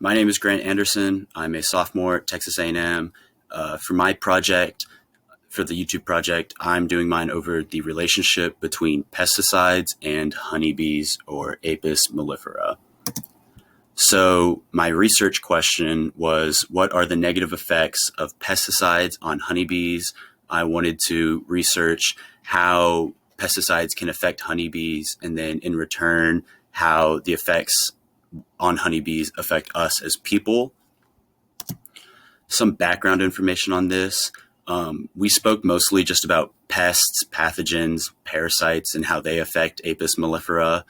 My name is Grant Anderson. I'm a sophomore at Texas A&M. For my project, for the YouTube project, I'm doing mine over the relationship between pesticides and honeybees, or Apis mellifera. So my research question was, what are the negative effects of pesticides on honeybees? I wanted to research how pesticides can affect honeybees, and then in return, how the effects on honeybees affect us as people. Some background information on this. We spoke mostly just about pests, pathogens, parasites, and how they affect Apis mellifera.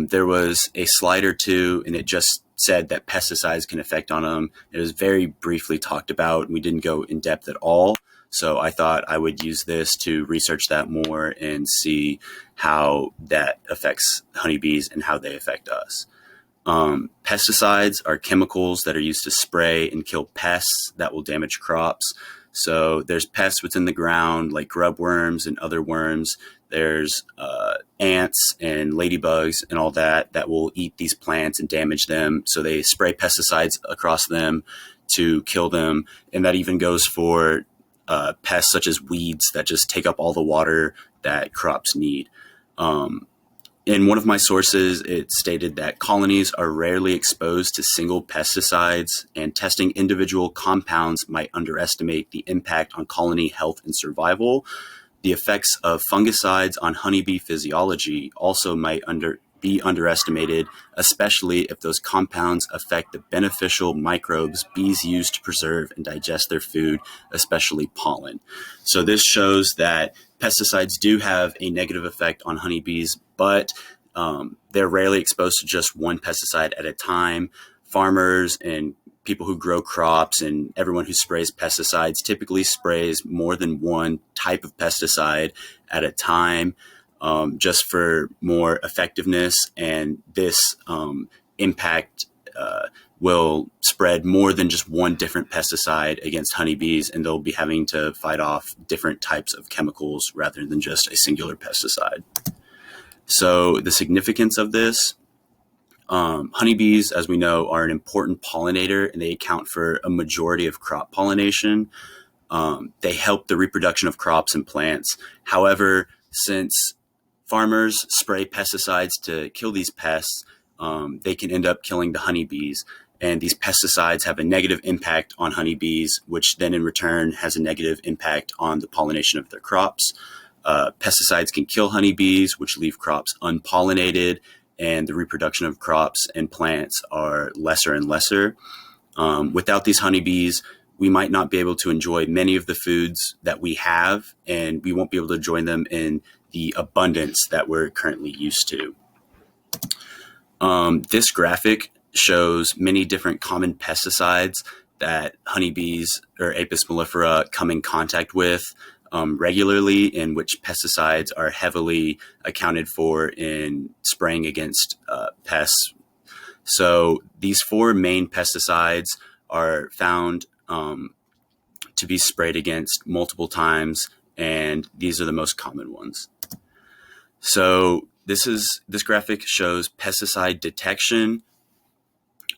There was a slide or two, and it just said that pesticides can affect on them. It was very briefly talked about, and we didn't go in depth at all. So I thought I would use this to research that more and see how that affects honeybees and how they affect us. Pesticides are chemicals that are used to spray and kill pests that will damage crops. So there's pests within the ground like grub worms and other worms. There's ants and ladybugs and all that will eat these plants and damage them. So they spray pesticides across them to kill them. And that even goes for pests such as weeds that just take up all the water that crops need. In one of my sources, it stated that colonies are rarely exposed to single pesticides, and testing individual compounds might underestimate the impact on colony health and survival. The effects of fungicides on honeybee physiology also might be underestimated, especially if those compounds affect the beneficial microbes bees use to preserve and digest their food, especially pollen. So this shows that pesticides do have a negative effect on honeybees, but they're rarely exposed to just one pesticide at a time. Farmers and people who grow crops and everyone who sprays pesticides typically sprays more than one type of pesticide at a time, just for more effectiveness. And this impact will spread more than just one different pesticide against honeybees, and they'll be having to fight off different types of chemicals rather than just a singular pesticide. So the significance of this, honeybees, as we know, are an important pollinator, and they account for a majority of crop pollination. They help the reproduction of crops and plants. However, since farmers spray pesticides to kill these pests, they can end up killing the honeybees. And these pesticides have a negative impact on honeybees, which then in return has a negative impact on the pollination of their crops. Pesticides can kill honeybees, which leave crops unpollinated, and the reproduction of crops and plants are lesser and lesser. Without these honeybees, we might not be able to enjoy many of the foods that we have, and we won't be able to join them in the abundance that we're currently used to. This graphic shows many different common pesticides that honeybees or Apis mellifera come in contact with regularly, in which pesticides are heavily accounted for in spraying against pests. So these four main pesticides are found to be sprayed against multiple times, and these are the most common ones. So this graphic shows pesticide detection.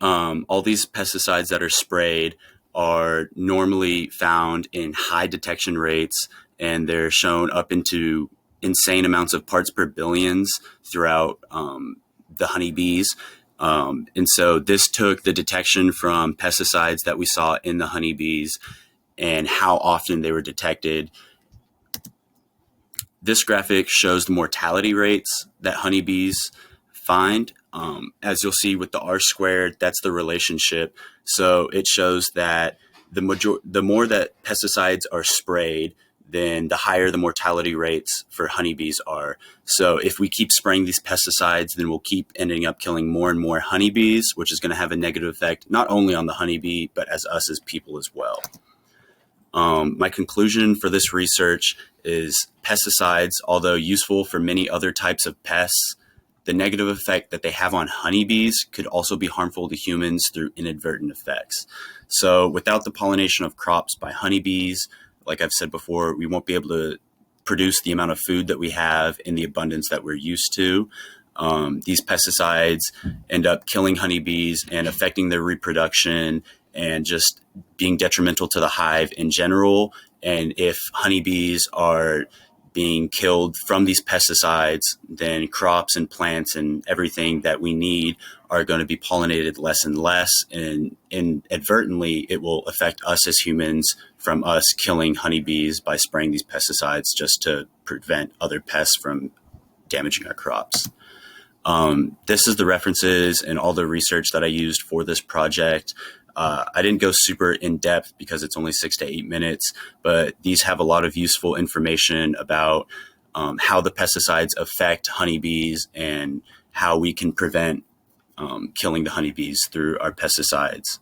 All these pesticides that are sprayed are normally found in high detection rates, and they're shown up into insane amounts of parts per billions throughout the honeybees. And so this took the detection from pesticides that we saw in the honeybees and how often they were detected. This graphic shows the mortality rates that honeybees find. As you'll see with the R squared, that's the relationship. So it shows that the more that pesticides are sprayed, then the higher the mortality rates for honeybees are. So if we keep spraying these pesticides, then we'll keep ending up killing more and more honeybees, which is going to have a negative effect not only on the honeybee, but as us as people as well. My conclusion for this research is pesticides, although useful for many other types of pests, the negative effect that they have on honeybees could also be harmful to humans through inadvertent effects. So without the pollination of crops by honeybees, like I've said before, we won't be able to produce the amount of food that we have in the abundance that we're used to. These pesticides end up killing honeybees and affecting their reproduction and just being detrimental to the hive in general. And if honeybees are being killed from these pesticides, then crops and plants and everything that we need are going to be pollinated less and less. And inadvertently, it will affect us as humans from us killing honeybees by spraying these pesticides just to prevent other pests from damaging our crops. This is the references and all the research that I used for this project. I didn't go super in depth because it's only 6 to 8 minutes, but these have a lot of useful information about how the pesticides affect honeybees and how we can prevent killing the honeybees through our pesticides.